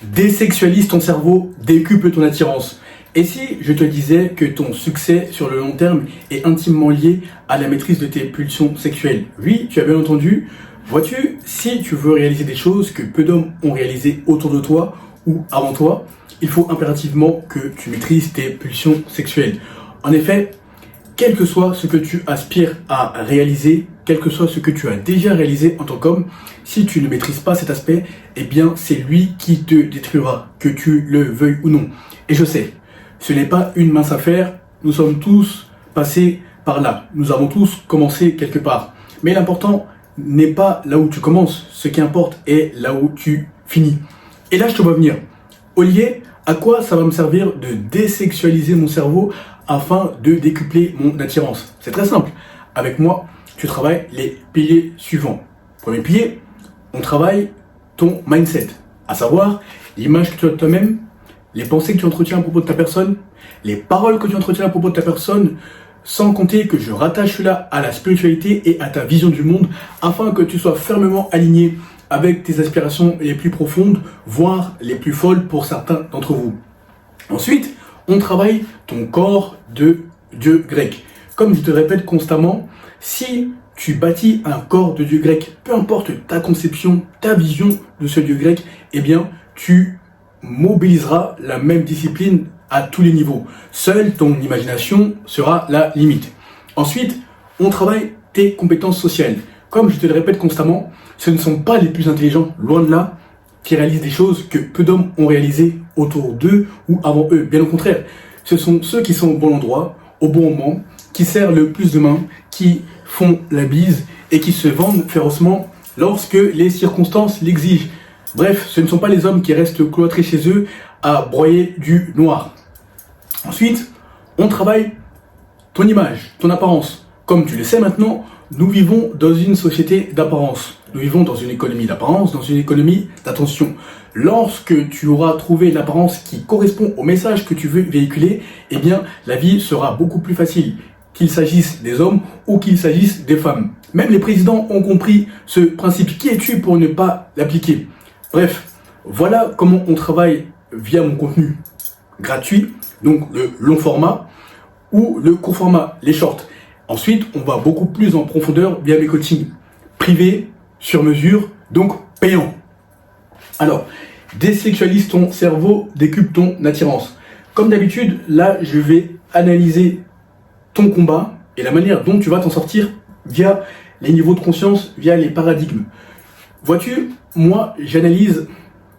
Désexualise ton cerveau, décuple ton attirance. Et si je te disais que ton succès sur le long terme est intimement lié à la maîtrise de tes pulsions sexuelles? Oui, tu as bien entendu. Vois-tu, si tu veux réaliser des choses que peu d'hommes ont réalisées autour de toi ou avant toi, il faut impérativement que tu maîtrises tes pulsions sexuelles. En effet, quel que soit ce que tu aspires à réaliser, quel que soit ce que tu as déjà réalisé en tant qu'homme, si tu ne maîtrises pas cet aspect, eh bien c'est lui qui te détruira, que tu le veuilles ou non. Et je sais, ce n'est pas une mince affaire, nous sommes tous passés par là, nous avons tous commencé quelque part. Mais l'important n'est pas là où tu commences, ce qui importe est là où tu finis. Et là je te vois venir. Olivier, à quoi ça va me servir de désexualiser mon cerveau afin de décupler mon attirance? C'est très simple. Avec moi, tu travailles les piliers suivants. Premier pilier, on travaille ton mindset, à savoir l'image que tu as de toi-même, les pensées que tu entretiens à propos de ta personne, les paroles que tu entretiens à propos de ta personne, sans compter que je rattache cela à la spiritualité et à ta vision du monde, afin que tu sois fermement aligné avec tes aspirations les plus profondes, voire les plus folles pour certains d'entre vous. Ensuite, on travaille ton corps de dieu grec. Comme je te répète constamment, si tu bâtis un corps de dieu grec, peu importe ta conception, ta vision de ce dieu grec, eh bien, tu mobiliseras la même discipline à tous les niveaux. Seule ton imagination sera la limite. Ensuite, on travaille tes compétences sociales. Comme je te le répète constamment, ce ne sont pas les plus intelligents, loin de là, qui réalisent des choses que peu d'hommes ont réalisées autour d'eux ou avant eux. Bien au contraire, ce sont ceux qui sont au bon endroit, au bon moment, qui serrent le plus de mains, qui font la bise et qui se vendent férocement lorsque les circonstances l'exigent. Bref, ce ne sont pas les hommes qui restent cloîtrés chez eux à broyer du noir. Ensuite, on travaille ton image, ton apparence. Comme tu le sais maintenant, nous vivons dans une société d'apparence. Nous vivons dans une économie d'apparence, dans une économie d'attention. Lorsque tu auras trouvé l'apparence qui correspond au message que tu veux véhiculer, eh bien, la vie sera beaucoup plus facile, qu'il s'agisse des hommes ou qu'il s'agisse des femmes. Même les présidents ont compris ce principe. Qui es-tu pour ne pas l'appliquer? Bref, voilà comment on travaille via mon contenu gratuit, donc le long format ou le court format, les shorts. Ensuite, on va beaucoup plus en profondeur via mes coachings privés, sur mesure, donc payants. Alors, désexualise ton cerveau, décuple ton attirance. Comme d'habitude, là, je vais analyser ton combat et la manière dont tu vas t'en sortir via les niveaux de conscience, via les paradigmes. Vois-tu, moi, j'analyse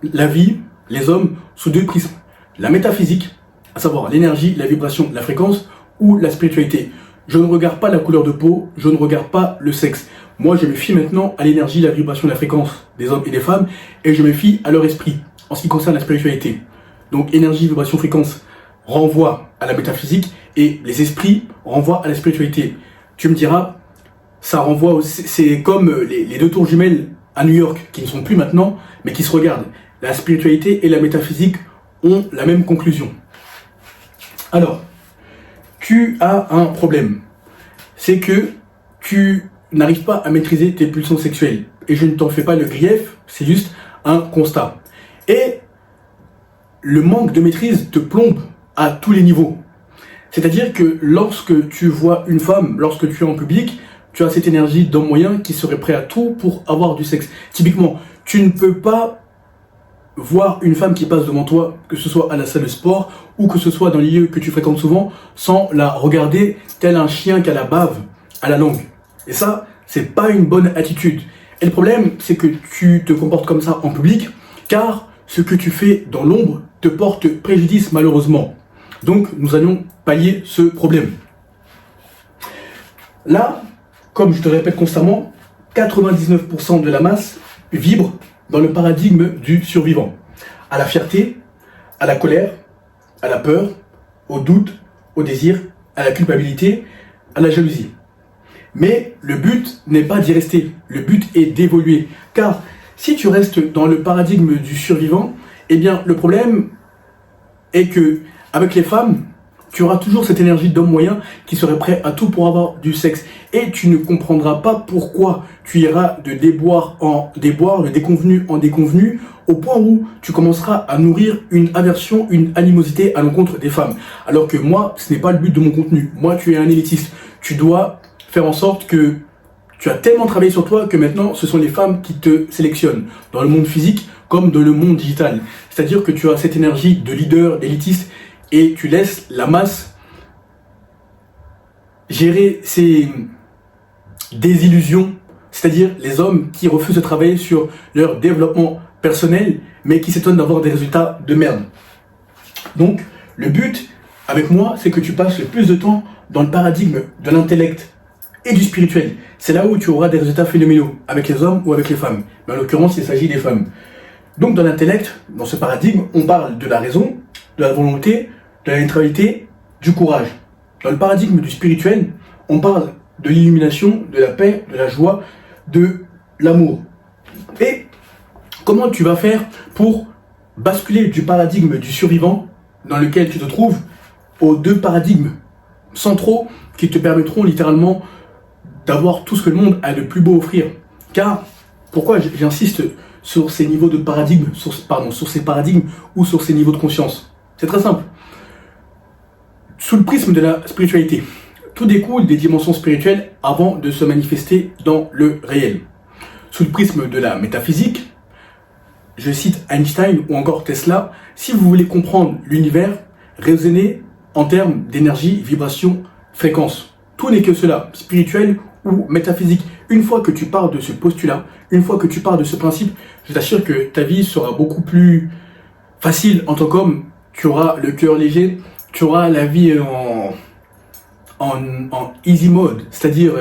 la vie, les hommes, sous deux prismes. La métaphysique, à savoir l'énergie, la vibration, la fréquence, ou la spiritualité. Je ne regarde pas la couleur de peau, je ne regarde pas le sexe. Moi, je me fie maintenant à l'énergie, la vibration, la fréquence des hommes et des femmes, et je me fie à leur esprit, en ce qui concerne la spiritualité. Donc, énergie, vibration, fréquence renvoie à la métaphysique, et les esprits renvoient à la spiritualité. Tu me diras, ça renvoie aussi, c'est comme les deux tours jumelles à New York, qui ne sont plus maintenant, mais qui se regardent. La spiritualité et la métaphysique ont la même conclusion. Alors, tu as un problème. C'est que tu n'arrives pas à maîtriser tes pulsions sexuelles. Et je ne t'en fais pas le grief, c'est juste un constat. Et le manque de maîtrise te plombe à tous les niveaux. C'est-à-dire que lorsque tu vois une femme, lorsque tu es en public, tu as cette énergie d'homme moyen qui serait prêt à tout pour avoir du sexe. Typiquement, tu ne peux pas voir une femme qui passe devant toi, que ce soit à la salle de sport ou que ce soit dans les lieux que tu fréquentes souvent, sans la regarder tel un chien qui a la bave à la langue. Et ça, c'est pas une bonne attitude. Et le problème, c'est que tu te comportes comme ça en public, car ce que tu fais dans l'ombre te porte préjudice malheureusement. Donc, nous allons pallier ce problème. Là, comme je te répète constamment, 99% de la masse vibre dans le paradigme du survivant. À la fierté, à la colère, à la peur, au doute, au désir, à la culpabilité, à la jalousie. Mais le but n'est pas d'y rester, le but est d'évoluer. Car si tu restes dans le paradigme du survivant, eh bien le problème est que avec les femmes, tu auras toujours cette énergie d'homme moyen qui serait prêt à tout pour avoir du sexe. Et tu ne comprendras pas pourquoi tu iras de déboire en déboire, de déconvenu en déconvenu, au point où tu commenceras à nourrir une aversion, une animosité à l'encontre des femmes. Alors que moi, ce n'est pas le but de mon contenu. Moi, tu es un élitiste. Tu dois faire en sorte que tu as tellement travaillé sur toi que maintenant, ce sont les femmes qui te sélectionnent dans le monde physique comme dans le monde digital. C'est-à-dire que tu as cette énergie de leader, d'élitiste, et tu laisses la masse gérer ces désillusions, c'est-à-dire les hommes qui refusent de travailler sur leur développement personnel, mais qui s'étonnent d'avoir des résultats de merde. Donc, le but avec moi, c'est que tu passes le plus de temps dans le paradigme de l'intellect et du spirituel. C'est là où tu auras des résultats phénoménaux, avec les hommes ou avec les femmes. Mais en l'occurrence, il s'agit des femmes. Donc, dans l'intellect, dans ce paradigme, on parle de la raison, de la volonté, de la neutralité, du courage. Dans le paradigme du spirituel, on parle de l'illumination, de la paix, de la joie, de l'amour. Et comment tu vas faire pour basculer du paradigme du survivant, dans lequel tu te trouves, aux deux paradigmes centraux qui te permettront littéralement d'avoir tout ce que le monde a de plus beau offrir. Car, pourquoi j'insiste sur ces niveaux de paradigme, sur ces paradigmes ou sur ces niveaux de conscience? C'est très simple. Sous le prisme de la spiritualité, tout découle des dimensions spirituelles avant de se manifester dans le réel. Sous le prisme de la métaphysique, je cite Einstein ou encore Tesla, si vous voulez comprendre l'univers, raisonnez en termes d'énergie, vibration, fréquence. Tout n'est que cela, spirituel ou métaphysique. Une fois que tu pars de ce postulat, une fois que tu pars de ce principe, je t'assure que ta vie sera beaucoup plus facile en tant qu'homme. Tu auras le cœur léger, tu auras la vie en easy mode, c'est-à-dire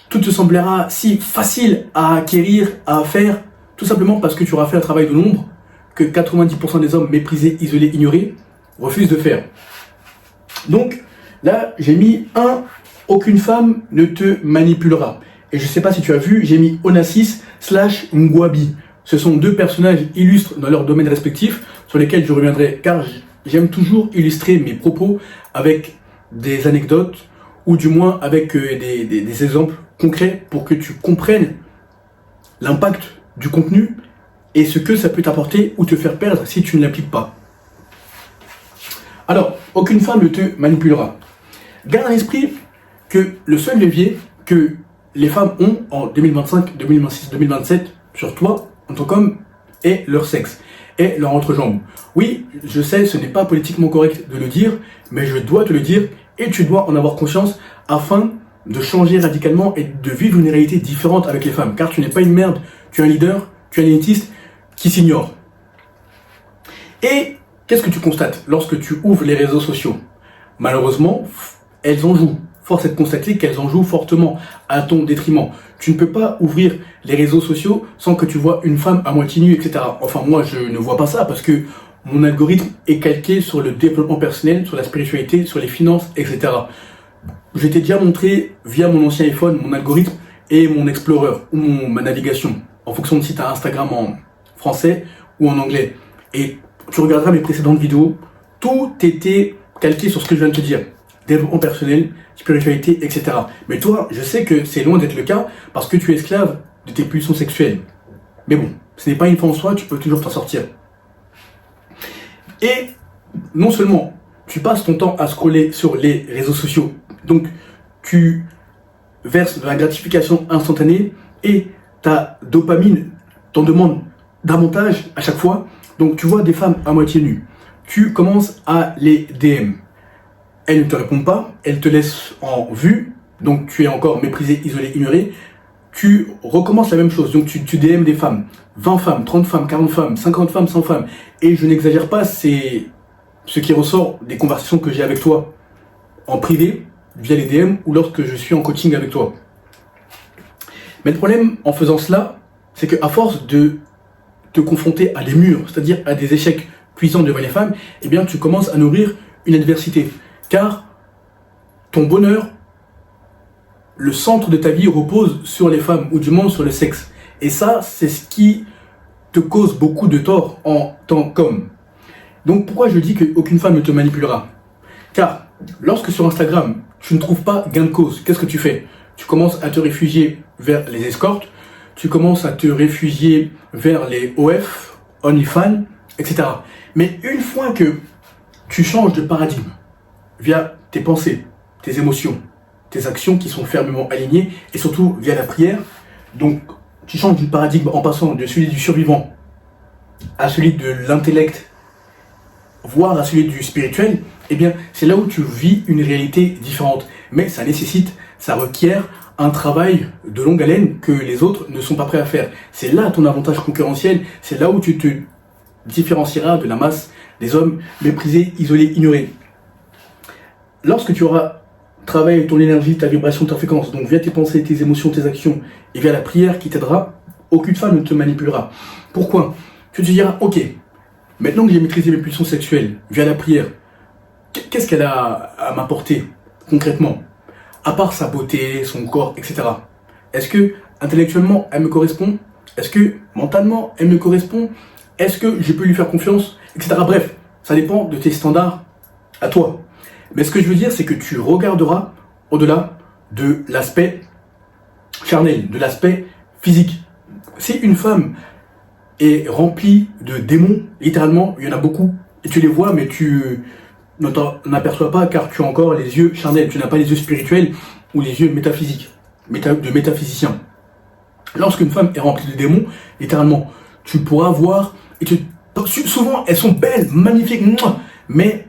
tout te semblera si facile à acquérir, à faire, tout simplement parce que tu auras fait un travail de l'ombre que 90% des hommes méprisés, isolés, ignorés refusent de faire. Donc là, j'ai mis aucune femme ne te manipulera. Et je sais pas si tu as vu, j'ai mis Onassis / Ngwabi. Ce sont deux personnages illustres dans leur domaine respectif, sur lesquels je reviendrai, car j'aime toujours illustrer mes propos avec des anecdotes, ou du moins avec des exemples concrets pour que tu comprennes l'impact du contenu et ce que ça peut t'apporter ou te faire perdre si tu ne l'appliques pas. Alors, aucune femme ne te manipulera. Garde à l'esprit que le seul levier que les femmes ont en 2025, 2026, 2027 sur toi, en tant qu'homme, est leur sexe, est leur entrejambe. Oui, je sais, ce n'est pas politiquement correct de le dire, mais je dois te le dire et tu dois en avoir conscience afin de changer radicalement et de vivre une réalité différente avec les femmes. Car tu n'es pas une merde, tu es un leader, tu es un élitiste qui s'ignore. Et qu'est-ce que tu constates lorsque tu ouvres les réseaux sociaux? Malheureusement, elles en jouent. Force est de constater qu'elles en jouent fortement à ton détriment. Tu ne peux pas ouvrir les réseaux sociaux sans que tu vois une femme à moitié nue, etc. Enfin, moi, je ne vois pas ça parce que mon algorithme est calqué sur le développement personnel, sur la spiritualité, sur les finances, etc. Je t'ai déjà montré via mon ancien iPhone, mon algorithme et mon Explorer ou ma navigation en fonction de si tu as Instagram en français ou en anglais. Et tu regarderas mes précédentes vidéos, tout était calqué sur ce que je viens de te dire. Développement personnel, spiritualité, etc. Mais toi, je sais que c'est loin d'être le cas parce que tu es esclave de tes pulsions sexuelles. Mais bon, ce n'est pas une fin en soi, tu peux toujours t'en sortir. Et non seulement tu passes ton temps à scroller sur les réseaux sociaux, donc tu verses de la gratification instantanée et ta dopamine t'en demande davantage à chaque fois. Donc tu vois des femmes à moitié nues, tu commences à les DM. Elles ne te répondent pas, elles te laissent en vue, donc tu es encore méprisé, isolé, ignoré. Tu recommences la même chose, donc tu DM des femmes, 20 femmes, 30 femmes, 40 femmes, 50 femmes, 100 femmes. Et je n'exagère pas, c'est ce qui ressort des conversations que j'ai avec toi en privé, via les DM ou lorsque je suis en coaching avec toi. Mais le problème en faisant cela, c'est qu'à force de te confronter à des murs, c'est-à-dire à des échecs cuisants devant les femmes, eh bien tu commences à nourrir une adversité. Car ton bonheur, le centre de ta vie repose sur les femmes, ou du moins sur le sexe. Et ça, c'est ce qui te cause beaucoup de tort en tant qu'homme. Donc pourquoi je dis qu'aucune femme ne te manipulera? Car lorsque sur Instagram, tu ne trouves pas gain de cause, qu'est-ce que tu fais? Tu commences à te réfugier vers les escortes, tu commences à te réfugier vers les OF, OnlyFans, etc. Mais une fois que tu changes de paradigme via tes pensées, tes émotions, tes actions qui sont fermement alignées et surtout via la prière, donc tu changes du paradigme en passant de celui du survivant à celui de l'intellect, voire à celui du spirituel, eh bien c'est là où tu vis une réalité différente. Mais ça nécessite, ça requiert un travail de longue haleine que les autres ne sont pas prêts à faire. C'est là ton avantage concurrentiel, c'est là où tu te différencieras de la masse des hommes méprisés, isolés, ignorés. Lorsque tu auras travaillé ton énergie, ta vibration, ta fréquence, donc via tes pensées, tes émotions, tes actions, et via la prière qui t'aidera, aucune femme ne te manipulera. Pourquoi? Tu te diras, ok, maintenant que j'ai maîtrisé mes pulsions sexuelles via la prière, qu'est-ce qu'elle a à m'apporter concrètement? À part sa beauté, son corps, etc. Est-ce que intellectuellement elle me correspond? Est-ce que mentalement elle me correspond? Est-ce que je peux lui faire confiance? Etc. Bref, ça dépend de tes standards à toi. Mais ce que je veux dire, c'est que tu regarderas au-delà de l'aspect charnel, de l'aspect physique. Si une femme est remplie de démons, littéralement, il y en a beaucoup, et tu les vois, mais tu ne t'en aperçois pas car tu as encore les yeux charnels, tu n'as pas les yeux spirituels ou les yeux métaphysiques, de métaphysicien. Lorsqu'une femme est remplie de démons, littéralement, tu pourras voir, souvent elles sont belles, magnifiques, mais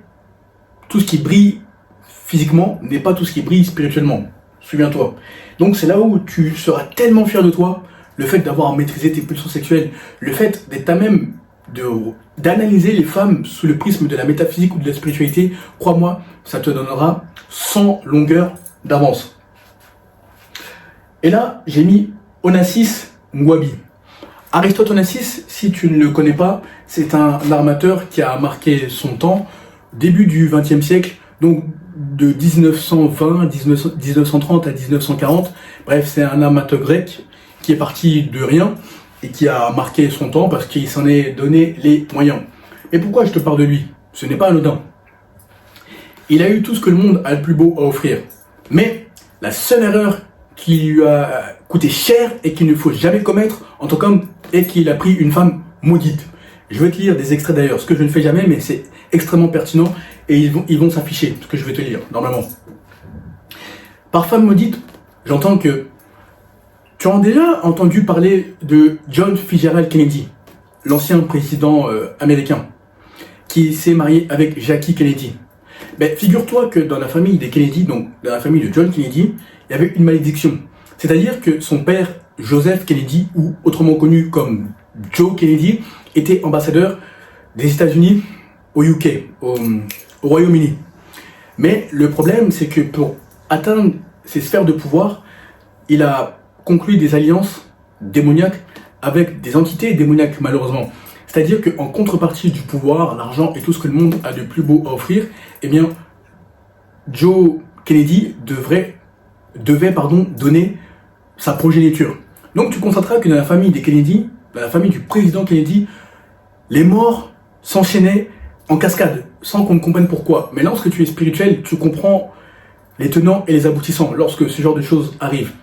tout ce qui brille physiquement n'est pas tout ce qui brille spirituellement. Souviens-toi. Donc c'est là où tu seras tellement fier de toi, le fait d'avoir maîtrisé tes pulsions sexuelles, le fait d'être à même d'analyser les femmes sous le prisme de la métaphysique ou de la spiritualité, crois-moi, ça te donnera 100 longueurs d'avance. Et là, j'ai mis Onassis Ngouabi. Aristote Onassis, si tu ne le connais pas, c'est un armateur qui a marqué son temps, début du XXe siècle, donc de 1920, 1930 à 1940. Bref, c'est un armateur grec qui est parti de rien et qui a marqué son temps parce qu'il s'en est donné les moyens. Et pourquoi je te parle de lui? Ce n'est pas anodin. Il a eu tout ce que le monde a le plus beau à offrir. Mais la seule erreur qui lui a coûté cher et qu'il ne faut jamais commettre en tant qu'homme est qu'il a pris une femme maudite. Je vais te lire des extraits d'ailleurs, ce que je ne fais jamais, mais c'est extrêmement pertinent et ils vont s'afficher, ce que je vais te lire, normalement. Par femme maudite, j'entends que tu as déjà entendu parler de John Fitzgerald Kennedy, l'ancien président américain, qui s'est marié avec Jackie Kennedy. Ben, figure-toi que dans la famille des Kennedy, donc dans la famille de John Kennedy, il y avait une malédiction. C'est-à-dire que son père, Joseph Kennedy, ou autrement connu comme Joe Kennedy, était ambassadeur des États-Unis au UK, au Royaume-Uni. Mais le problème, c'est que pour atteindre ces sphères de pouvoir, il a conclu des alliances démoniaques avec des entités démoniaques, malheureusement. C'est-à-dire qu'en contrepartie du pouvoir, l'argent et tout ce que le monde a de plus beau à offrir, eh bien, Joe Kennedy devait donner sa progéniture. Donc tu constateras que dans la famille des Kennedy, dans la famille du président Kennedy, les morts s'enchaînaient en cascade, sans qu'on ne comprenne pourquoi. Mais lorsque tu es spirituel, tu comprends les tenants et les aboutissants lorsque ce genre de choses arrive.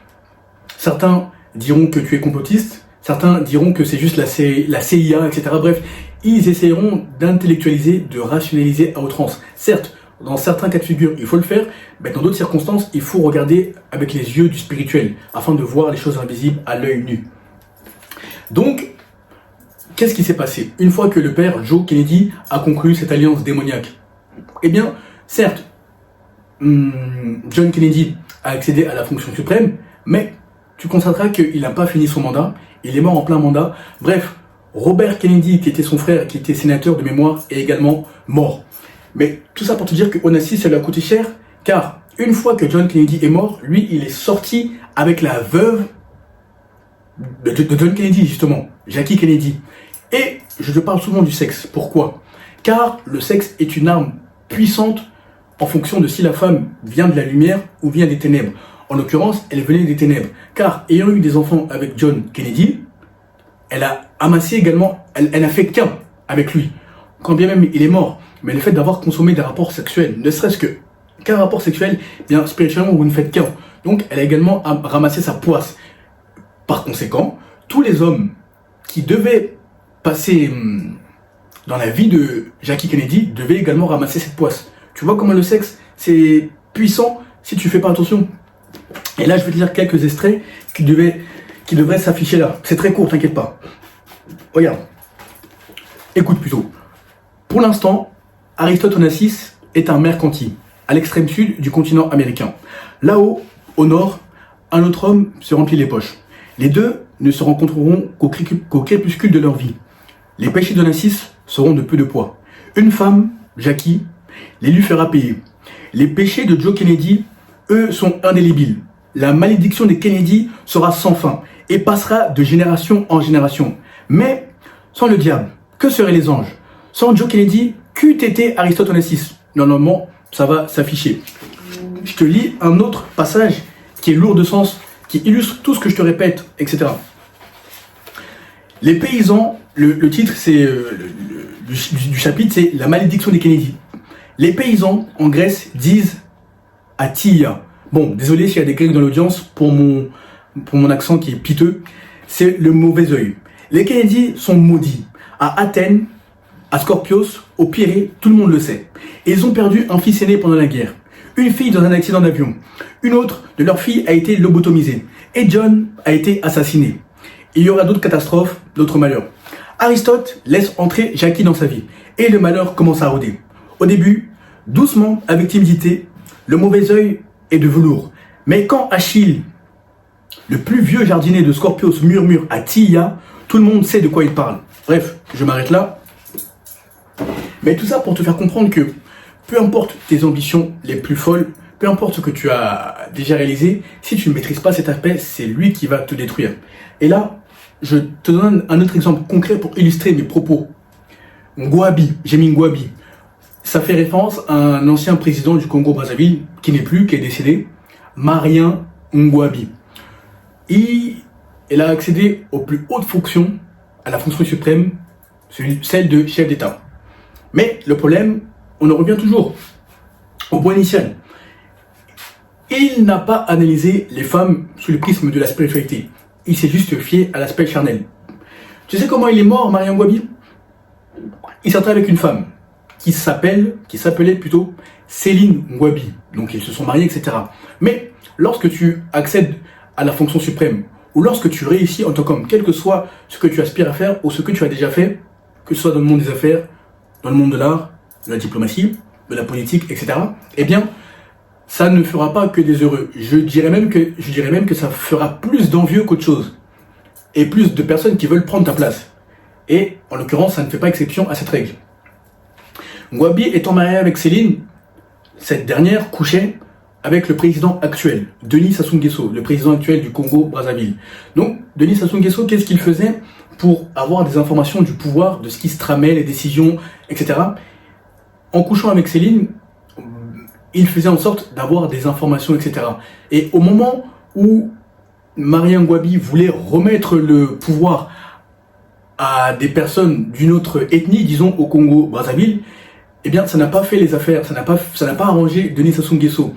Certains diront que tu es complotiste, certains diront que c'est juste la CIA, etc. Bref, ils essaieront d'intellectualiser, de rationaliser à outrance. Certes, dans certains cas de figure, il faut le faire, mais dans d'autres circonstances, il faut regarder avec les yeux du spirituel, afin de voir les choses invisibles à l'œil nu. Donc, qu'est-ce qui s'est passé une fois que le père Joe Kennedy a conclu cette alliance démoniaque? Eh bien, certes, John Kennedy a accédé à la fonction suprême, mais tu constateras qu'il n'a pas fini son mandat, il est mort en plein mandat. Bref, Robert Kennedy, qui était son frère, qui était sénateur de mémoire, est également mort. Mais tout ça pour te dire que Onassis, ça lui a coûté cher, car une fois que John Kennedy est mort, lui, il est sorti avec la veuve de John Kennedy, justement, Jackie Kennedy. Et je te parle souvent du sexe. Pourquoi? Car le sexe est une arme puissante en fonction de si la femme vient de la lumière ou vient des ténèbres. En l'occurrence, elle venait des ténèbres. Car ayant eu des enfants avec John Kennedy, elle a amassé également, elle n'a fait qu'un avec lui. Quand bien même il est mort. Mais le fait d'avoir consommé des rapports sexuels, ne serait-ce qu'un rapport sexuel, bien spirituellement vous ne faites qu'un. Donc elle a également ramassé sa poisse. Par conséquent, tous les hommes qui devaient passer dans la vie de Jackie Kennedy devait également ramasser cette poisse. Tu vois comment le sexe, c'est puissant si tu fais pas attention. Et là, je vais te lire quelques extraits qui devraient s'afficher là. C'est très court, t'inquiète pas. Regarde. Écoute plutôt. Pour l'instant, Aristote Onassis est un mercantil, à l'extrême sud du continent américain. Là-haut, au nord, un autre homme se remplit les poches. Les deux ne se rencontreront qu'au crépuscule de leur vie. Les péchés d'Onassis seront de peu de poids. Une femme, Jackie, les lui fera payer. Les péchés de Joe Kennedy, eux, sont indélébiles. La malédiction des Kennedy sera sans fin et passera de génération en génération. Mais, sans le diable, que seraient les anges? Sans Joe Kennedy, qu'eût été Aristote Onassis? Normalement, ça va s'afficher. Je te lis un autre passage qui est lourd de sens, qui illustre tout ce que je te répète, etc. Les paysans, le titre c'est du chapitre, c'est la malédiction des Kennedy. Les paysans en Grèce disent Atia. Bon, désolé s'il y a des Grecs dans l'audience pour mon accent qui est piteux. C'est le mauvais œil. Les Kennedy sont maudits. À Athènes, à Scorpios, au Pirée, tout le monde le sait. Et ils ont perdu un fils aîné pendant la guerre. Une fille dans un accident d'avion. Une autre de leurs filles a été lobotomisée. Et John a été assassiné. Il y aura d'autres catastrophes, d'autres malheurs. Aristote laisse entrer Jackie dans sa vie. Et le malheur commence à rôder. Au début, doucement, avec timidité, le mauvais œil est de velours. Mais quand Achille, le plus vieux jardinier de Scorpios, murmure à Tia, tout le monde sait de quoi il parle. Bref, je m'arrête là. Mais tout ça pour te faire comprendre que peu importe tes ambitions les plus folles, peu importe ce que tu as déjà réalisé, si tu ne maîtrises pas cet aspect, c'est lui qui va te détruire. Et là, je te donne un autre exemple concret pour illustrer mes propos. Ngouabi, j'ai mis Ngouabi. Ça fait référence à un ancien président du Congo-Brazzaville, qui n'est plus, qui est décédé, Marien Ngouabi. Il a accédé aux plus hautes fonctions, à la fonction suprême, celle de chef d'État. Mais le problème, on en revient toujours au point initial. Il n'a pas analysé les femmes sous le prisme de la spiritualité. Il s'est juste fié à l'aspect charnel. Tu sais comment il est mort, Marien Ngouabi? Il s'est avec une femme qui s'appelait plutôt Céline Ngouabi. Donc ils se sont mariés, etc. Mais lorsque tu accèdes à la fonction suprême, ou lorsque tu réussis en tant qu'homme, quel que soit ce que tu aspires à faire, ou ce que tu as déjà fait, que ce soit dans le monde des affaires, dans le monde de l'art, de la diplomatie, de la politique, etc., eh bien, ça ne fera pas que des heureux. Je dirais même que ça fera plus d'envieux qu'autre chose. Et plus de personnes qui veulent prendre ta place. Et, en l'occurrence, ça ne fait pas exception à cette règle. Ngouabi étant marié avec Céline, cette dernière couchait avec le président actuel, Denis Sassou Nguesso, le président actuel du Congo-Brazzaville. Donc, Denis Sassou Nguesso, qu'est-ce qu'il faisait pour avoir des informations du pouvoir, de ce qui se tramait, les décisions, etc. En couchant avec Céline, il faisait en sorte d'avoir des informations, etc. Et au moment où Marien Ngouabi voulait remettre le pouvoir à des personnes d'une autre ethnie, disons au Congo-Brazzaville, eh bien ça n'a pas fait les affaires, ça n'a pas arrangé Denis Sassou Nguesso.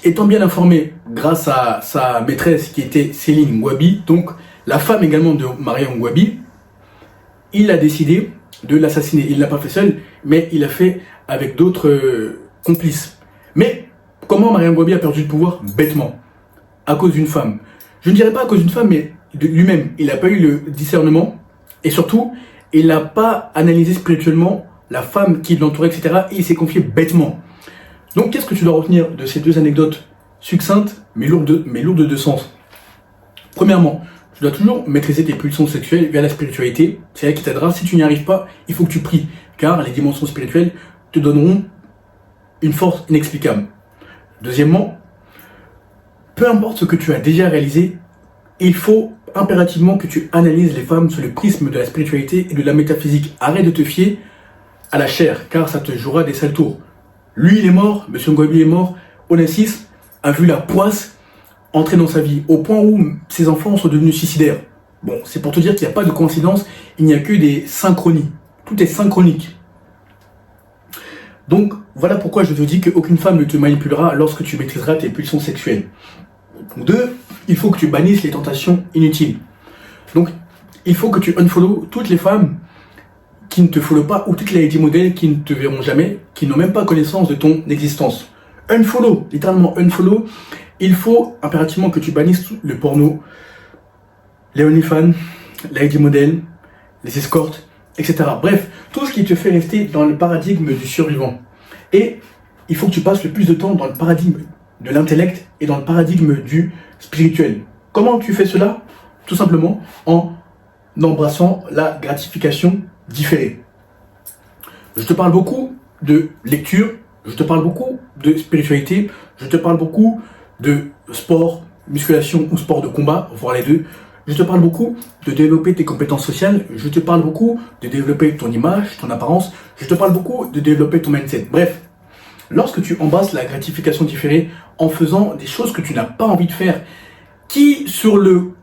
Étant bien informé grâce à sa maîtresse qui était Céline Ngouabi, donc la femme également de Marien Ngouabi, il a décidé de l'assassiner. Il ne l'a pas fait seul, mais il l'a fait avec d'autres complices. Mais comment Marien Ngouabi a perdu le pouvoir? Bêtement, à cause d'une femme. Je ne dirais pas à cause d'une femme, mais de lui-même. Il n'a pas eu le discernement, et surtout, il n'a pas analysé spirituellement la femme qui l'entourait, etc. Et il s'est confié bêtement. Donc qu'est-ce que tu dois retenir de ces deux anecdotes succinctes, mais lourdes de sens? Premièrement, tu dois toujours maîtriser tes pulsions sexuelles via la spiritualité. C'est elle qui t'aidera. Si tu n'y arrives pas, il faut que tu pries, car les dimensions spirituelles te donneront une force inexplicable. Deuxièmement, peu importe ce que tu as déjà réalisé, il faut impérativement que tu analyses les femmes sous le prisme de la spiritualité et de la métaphysique. Arrête de te fier à la chair, car ça te jouera des sales tours. Lui, il est mort, M. Ngouabi est mort, Onassis a vu la poisse entrer dans sa vie, au point où ses enfants sont devenus suicidaires. Bon, c'est pour te dire qu'il n'y a pas de coïncidence, il n'y a que des synchronies. Tout est synchronique. Donc, voilà pourquoi je te dis qu'aucune femme ne te manipulera lorsque tu maîtriseras tes pulsions sexuelles. 2, il faut que tu bannisses les tentations inutiles. Donc, il faut que tu unfollow toutes les femmes qui ne te follow pas ou toutes les ID modèles qui ne te verront jamais, qui n'ont même pas connaissance de ton existence. Unfollow, littéralement unfollow. Il faut impérativement que tu bannisses le porno, les OnlyFans, les ID modèles, les escortes, etc. Bref, tout ce qui te fait rester dans le paradigme du survivant. Et il faut que tu passes le plus de temps dans le paradigme de l'intellect et dans le paradigme du spirituel. Comment tu fais cela? Tout simplement en embrassant la gratification différée. Je te parle beaucoup de lecture, je te parle beaucoup de spiritualité, je te parle beaucoup de sport, musculation ou sport de combat, voire les deux. Je te parle beaucoup de développer tes compétences sociales, je te parle beaucoup de développer ton image, ton apparence, je te parle beaucoup de développer ton mindset. Bref, lorsque tu embrasses la gratification différée en faisant des choses que tu n'as pas envie de faire, qui sur le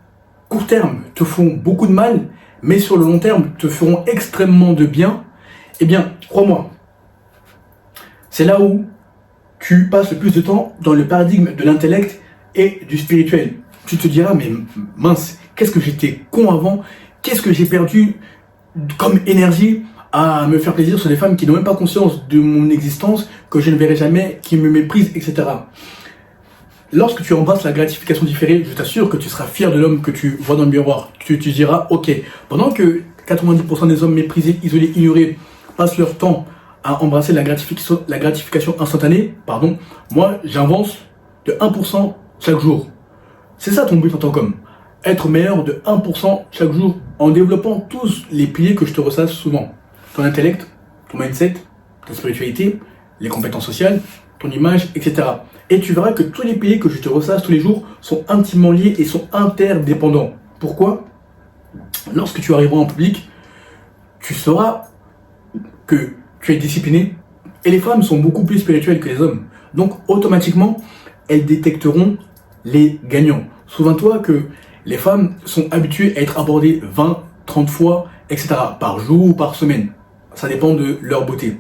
court terme te font beaucoup de mal, mais sur le long terme te feront extrêmement de bien, eh bien, crois-moi, c'est là où tu passes le plus de temps dans le paradigme de l'intellect et du spirituel. Tu te diras, mais mince, qu'est-ce que j'étais con avant, qu'est-ce que j'ai perdu comme énergie à me faire plaisir sur des femmes qui n'ont même pas conscience de mon existence, que je ne verrai jamais, qui me méprisent, etc. Lorsque tu embrasses la gratification différée, je t'assure que tu seras fier de l'homme que tu vois dans le miroir. Tu diras, ok, pendant que 90% des hommes méprisés, isolés, ignorés passent leur temps à embrasser la gratification instantanée, moi j'avance de 1% chaque jour. C'est ça ton but en tant qu'homme. Être meilleur de 1% chaque jour en développant tous les piliers que je te ressasse souvent. Ton intellect, ton mindset, ta spiritualité, les compétences sociales, ton image, etc. Et tu verras que tous les piliers que je te ressasse tous les jours sont intimement liés et sont interdépendants. Pourquoi? Lorsque tu arriveras en public, tu sauras que tu es discipliné et les femmes sont beaucoup plus spirituelles que les hommes. Donc automatiquement, elles détecteront les gagnants. Souviens-toi que les femmes sont habituées à être abordées 20, 30 fois, etc. par jour ou par semaine. Ça dépend de leur beauté.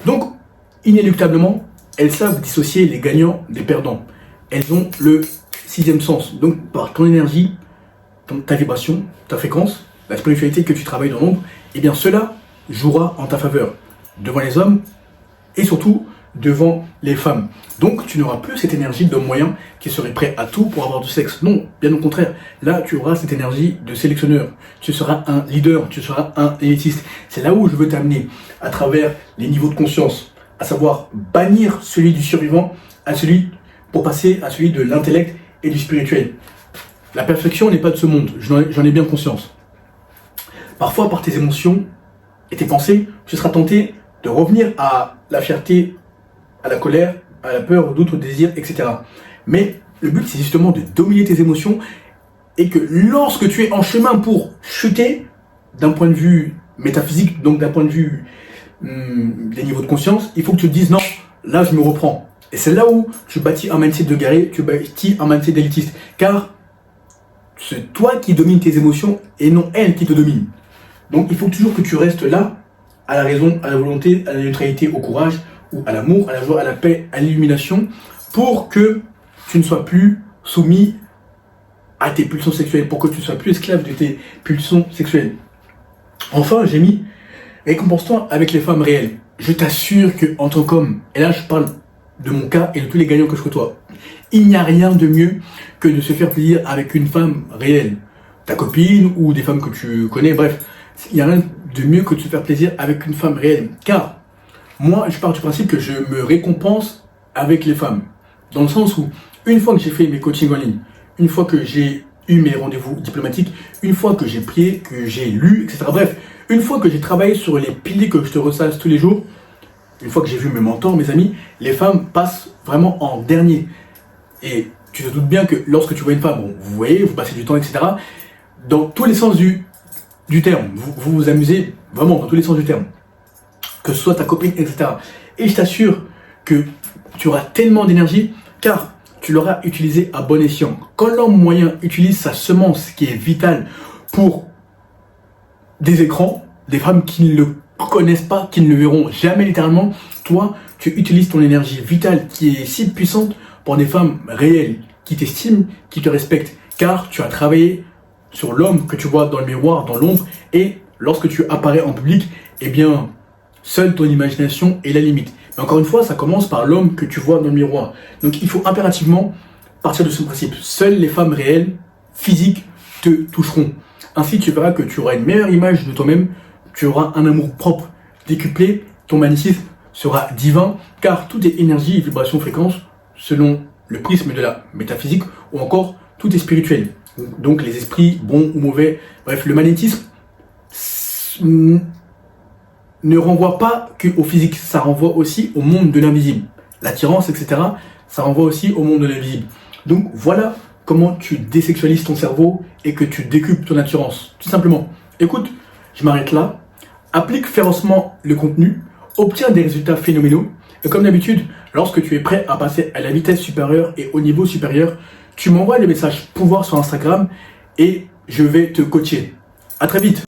Donc, inéluctablement, elles savent dissocier les gagnants des perdants. Elles ont le sixième sens. Donc, par ton énergie, ta vibration, ta fréquence, la spiritualité que tu travailles dans l'ombre, eh bien cela jouera en ta faveur devant les hommes et surtout devant les femmes. Donc tu n'auras plus cette énergie d'homme moyen qui serait prêt à tout pour avoir du sexe. Non, bien au contraire. Là, tu auras cette énergie de sélectionneur. Tu seras un leader, tu seras un élitiste. C'est là où je veux t'amener à travers les niveaux de conscience, à savoir bannir celui du survivant pour passer à celui de l'intellect et du spirituel. La perfection n'est pas de ce monde, j'en ai bien conscience. Parfois, par tes émotions et tes pensées, tu seras tenté de revenir à la fierté, à la colère, à la peur, d'autres désirs, etc. Mais le but, c'est justement de dominer tes émotions et que lorsque tu es en chemin pour chuter, d'un point de vue métaphysique, donc d'un point de vue des niveaux de conscience, il faut que tu te dises non, là je me reprends. Et c'est là où tu bâtis un mindset de guerrier, tu bâtis un mindset d'élitiste. Car c'est toi qui domines tes émotions et non elles qui te dominent. Donc il faut toujours que tu restes là, à la raison, à la volonté, à la neutralité, au courage, ou à l'amour, à la joie, à la paix, à l'illumination, pour que tu ne sois plus soumis à tes pulsions sexuelles, pour que tu ne sois plus esclave de tes pulsions sexuelles. Enfin, j'ai mis récompense-toi avec les femmes réelles. Je t'assure que en tant qu'homme, et là je parle de mon cas et de tous les gagnants que je côtoie, il n'y a rien de mieux que de se faire plaisir avec une femme réelle. Ta copine ou des femmes que tu connais, bref, il n'y a rien de mieux que de se faire plaisir avec une femme réelle. Car moi, je pars du principe que je me récompense avec les femmes. Dans le sens où, une fois que j'ai fait mes coachings en ligne, une fois que j'ai eu mes rendez-vous diplomatiques, une fois que j'ai prié, que j'ai lu, etc. Bref, une fois que j'ai travaillé sur les piliers que je te ressasse tous les jours, une fois que j'ai vu mes mentors, mes amis, les femmes passent vraiment en dernier. Et tu te doutes bien que lorsque tu vois une femme, bon, vous voyez, vous passez du temps, etc. Dans tous les sens du terme. Vous vous amusez vraiment dans tous les sens du terme. Que ce soit ta copine, etc. Et je t'assure que tu auras tellement d'énergie car tu l'auras utilisé à bon escient. Quand l'homme moyen utilise sa semence qui est vitale pour des écrans, des femmes qui ne le connaissent pas, qui ne le verront jamais littéralement, toi, tu utilises ton énergie vitale qui est si puissante pour des femmes réelles, qui t'estiment, qui te respectent, car tu as travaillé sur l'homme que tu vois dans le miroir, dans l'ombre, et lorsque tu apparais en public, eh bien, seule ton imagination est la limite. Mais encore une fois, ça commence par l'homme que tu vois dans le miroir. Donc il faut impérativement partir de ce principe. Seules les femmes réelles, physiques, te toucheront. Ainsi, tu verras que tu auras une meilleure image de toi-même, tu auras un amour propre décuplé, ton magnétisme sera divin, car tout est énergie, vibration, fréquence, selon le prisme de la métaphysique, ou encore tout est spirituel. Donc les esprits, bons ou mauvais, bref, le magnétisme ne renvoie pas qu'au physique, ça renvoie aussi au monde de l'invisible. L'attirance, etc., ça renvoie aussi au monde de l'invisible. Donc voilà comment tu désexualises ton cerveau et que tu décuples ton attirance. Tout simplement. Écoute, je m'arrête là. Applique férocement le contenu, obtiens des résultats phénoménaux. Et comme d'habitude, lorsque tu es prêt à passer à la vitesse supérieure et au niveau supérieur, tu m'envoies le message pouvoir sur Instagram et je vais te coacher. À très vite.